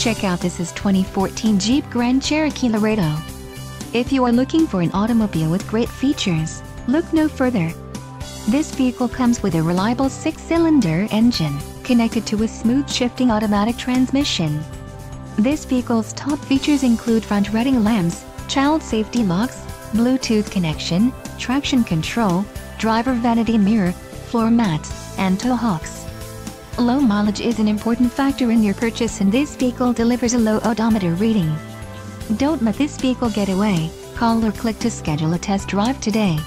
Check out this is 2014 Jeep Grand Cherokee Laredo. If you are looking for an automobile with great features, look no further. This vehicle comes with a reliable 6-cylinder engine, connected to a smooth shifting automatic transmission. This vehicle's top features include front reading lamps, child safety locks, Bluetooth connection, traction control, driver vanity mirror, floor mats, and tow hooks. Low mileage is an important factor in your purchase, and this vehicle delivers a low odometer reading. Don't let this vehicle get away. Call or click to schedule a test drive today.